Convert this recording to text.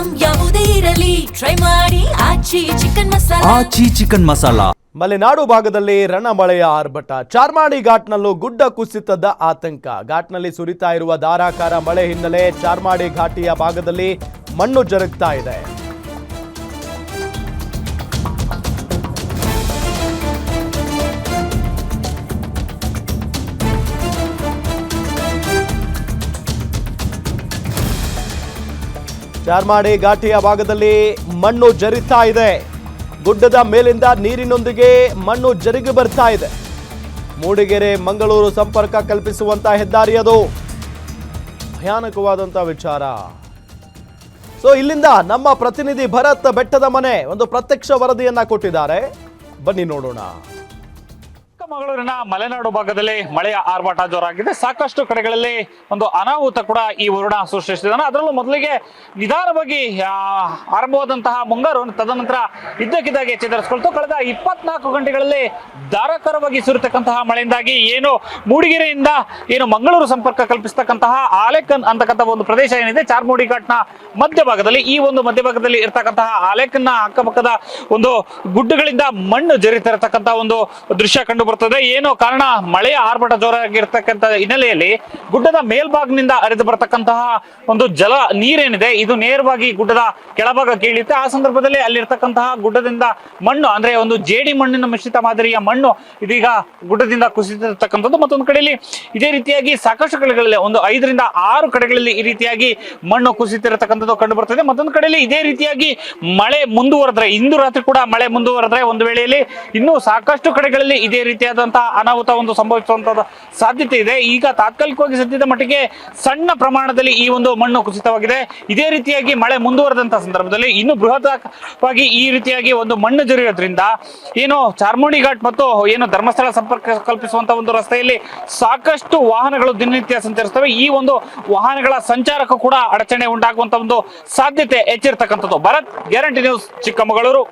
Item ಯಾವುದೇ ಇರಲಿ try ಮಾಡಿ ಆಚಿ ಚಿಕನ್ ಮಸಾಲಾ. ಮಲೆನಾಡು ಭಾಗದಲ್ಲಿ ರಣಮಳೆಯ ಆರ್ಭಟ. ಚಾರ್ಮಾಡಿ ಘಾಟ್ನಲ್ಲೂ ಗುಡ್ಡ ಕುಸಿತದ ಆತಂಕ. ಘಾಟ್ನಲ್ಲಿ ಸುರಿತಾ ಇರುವ ಧಾರಾಕಾರ ಮಳೆ ಹಿನ್ನೆಲೆ ಚಾರ್ಮಾಡಿ ಘಾಟಿಯ ಭಾಗದಲ್ಲಿ ಮಣ್ಣು ಜರುಗ್ತಾ ಇದೆ. ಚಾರ್ಮಾಡಿ ಘಾಟಿಯ ಭಾಗದಲ್ಲಿ ಮಣ್ಣು ಜರಿತಾ ಇದೆ. ಗುಡ್ಡದ ಮೇಲಿಂದ ನೀರಿನೊಂದಿಗೆ ಮಣ್ಣು ಜರುಗಿ ಬರ್ತಾ ಇದೆ. ಮೂಡಿಗೆರೆ ಮಂಗಳೂರು ಸಂಪರ್ಕ ಕಲ್ಪಿಸುವಂತ ಹೆದ್ದಾರಿ ಅದು. ಭಯಾನಕವಾದಂತ ವಿಚಾರ. ಸೊ ಇಲ್ಲಿಂದ ನಮ್ಮ ಪ್ರತಿನಿಧಿ ಭರತ್ ಬೆಟ್ಟದ ಮನೆ ಒಂದು ಪ್ರತ್ಯಕ್ಷ ವರದಿಯನ್ನ ಕೊಟ್ಟಿದ್ದಾರೆ, ಬನ್ನಿ ನೋಡೋಣ. ಮಂಗಳೂರಿನ ಮಲೆನಾಡು ಭಾಗದಲ್ಲಿ ಮಳೆಯ ಆರ್ಭಟ ಜೋರಾಗಿದೆ. ಸಾಕಷ್ಟು ಕಡೆಗಳಲ್ಲಿ ಒಂದು ಅನಾಹುತ ಕೂಡ ಈ ವರುಣ ಸೃಷ್ಟಿಸಿದ್ದಾನೆ. ಅದರಲ್ಲೂ ಮೊದಲಿಗೆ ನಿಧಾನವಾಗಿ ಆರಂಭವಾದಂತಹ ಮುಂಗಾರು ತದನಂತರ ಇದ್ದಕ್ಕಿದ್ದಾಗೆ ಚೇತರಿಸಿಕೊಳ್ತು. ಕಳೆದ 24 ಗಂಟೆಗಳಲ್ಲಿ ಧಾರಾಕಾರವಾಗಿ ಸುರಿತಕ್ಕಂತಹ ಮಳೆಯಿಂದಾಗಿ ಏನು ಮೂಡಿಗೆರೆಯಿಂದ ಏನು ಮಂಗಳೂರು ಸಂಪರ್ಕ ಕಲ್ಪಿಸತಕ್ಕಂತಹ ಆಲೇಕನ್ ಅಂತಕ್ಕಂಥ ಒಂದು ಪ್ರದೇಶ ಏನಿದೆ ಚಾರ್ಮಾಡಿ ಘಾಟ್ನ ಮಧ್ಯಭಾಗದಲ್ಲಿ, ಈ ಒಂದು ಮಧ್ಯಭಾಗದಲ್ಲಿ ಇರ್ತಕ್ಕಂತಹ ಆಲೇಕನ್ನ ಅಕ್ಕಪಕ್ಕದ ಒಂದು ಗುಡ್ಡಗಳಿಂದ ಮಣ್ಣು ಜರಿತಿರತಕ್ಕಂಥ ಒಂದು ದೃಶ್ಯ ಕಂಡು ಬರ್ತದೆ. ಏನು ಕಾರಣ, ಮಳೆಯ ಆರ್ಭಟ ಜೋರಾಗಿರ್ತಕ್ಕಂಥ ಹಿನ್ನೆಲೆಯಲ್ಲಿ ಗುಡ್ಡದ ಮೇಲ್ಭಾಗದಿಂದ ಹರಿದು ಬರತಕ್ಕಂತಹ ಒಂದು ಜಲ ನೀರೇನಿದೆ ಇದು ನೇರವಾಗಿ ಗುಡ್ಡದ ಕೆಳಭಾಗಕ್ಕೆ ಇಳಿಯುತ್ತೆ. ಆ ಸಂದರ್ಭದಲ್ಲಿ ಅಲ್ಲಿರ್ತಕ್ಕಂತಹ ಗುಡ್ಡದಿಂದ ಮಣ್ಣು ಅಂದ್ರೆ ಒಂದು ಜೇಡಿ ಮಣ್ಣಿನ ಮಿಶ್ರಿತ ಮಾದರಿಯ ಮಣ್ಣು ಇದೀಗ ಗುಡ್ಡದಿಂದ ಕುಸಿತಿರ್ತಕ್ಕಂಥದ್ದು. ಮತ್ತೊಂದು ಕಡೆಯಲ್ಲಿ ಇದೇ ರೀತಿಯಾಗಿ ಸಾಕಷ್ಟು ಕಡೆಗಳಲ್ಲಿ ಒಂದು 5 ರಿಂದ 6 ಕಡೆಗಳಲ್ಲಿ ಈ ರೀತಿಯಾಗಿ ಮಣ್ಣು ಕುಸಿತಿರತಕ್ಕಂಥದ್ದು ಕಂಡು ಬರ್ತದೆ. ಮತ್ತೊಂದು ಕಡೆಯಲ್ಲಿ ಇದೇ ರೀತಿಯಾಗಿ ಮಳೆ ಮುಂದುವರೆದ್ರೆ, ಇಂದು ರಾತ್ರಿ ಕೂಡ ಮಳೆ ಮುಂದುವರೆದ್ರೆ ಒಂದು ವೇಳೆಯಲ್ಲಿ ಇನ್ನೂ ಸಾಕಷ್ಟು ಕಡೆಗಳಲ್ಲಿ ಇದೇ ರೀತಿಯಾದಂತಹ ಅನಾಹುತ ಒಂದು ಸಂಭವಿಸುವಂತಹ ಸಾಧ್ಯತೆ ಇದೆ. ಈಗ ತಾತ್ಕಾಲಿಕವಾಗಿ ಸದ್ಯದ ಮಟ್ಟಿಗೆ ಸಣ್ಣ ಪ್ರಮಾಣದಲ್ಲಿ ಈ ಒಂದು ಮಣ್ಣು ಕುಸಿತವಾಗಿದೆ. ಇದೇ ರೀತಿಯಾಗಿ ಮಳೆ ಮುಂದುವರೆದಂತಹ ಸಂದರ್ಭದಲ್ಲಿ ಇನ್ನು ಬೃಹತ್ವಾಗಿ ಈ ರೀತಿಯಾಗಿ ಒಂದು ಮಣ್ಣು ಜರಿಯೋದ್ರಿಂದ ಏನು ಚಾರ್ಮಾಡಿ ಘಾಟ್ ಮತ್ತು ಏನು ಧರ್ಮಸ್ಥಳ ಸಂಪರ್ಕ ಕಲ್ಪಿಸುವಂತಹ ಒಂದು ರಸ್ತೆಯಲ್ಲಿ ಸಾಕಷ್ಟು ವಾಹನಗಳು ದಿನನಿತ್ಯ ಸಂಚರಿಸ್ತವೆ. ಈ ಒಂದು ವಾಹನಗಳ ಸಂಚಾರಕ್ಕೂ ಕೂಡ ಅಡಚಣೆ ಉಂಟಾಗುವಂತಹ ಒಂದು ಸಾಧ್ಯತೆ ಹೆಚ್ಚಿರ್ತಕ್ಕಂಥದ್ದು. Bharat, guarantee news, Chikkamagaluru.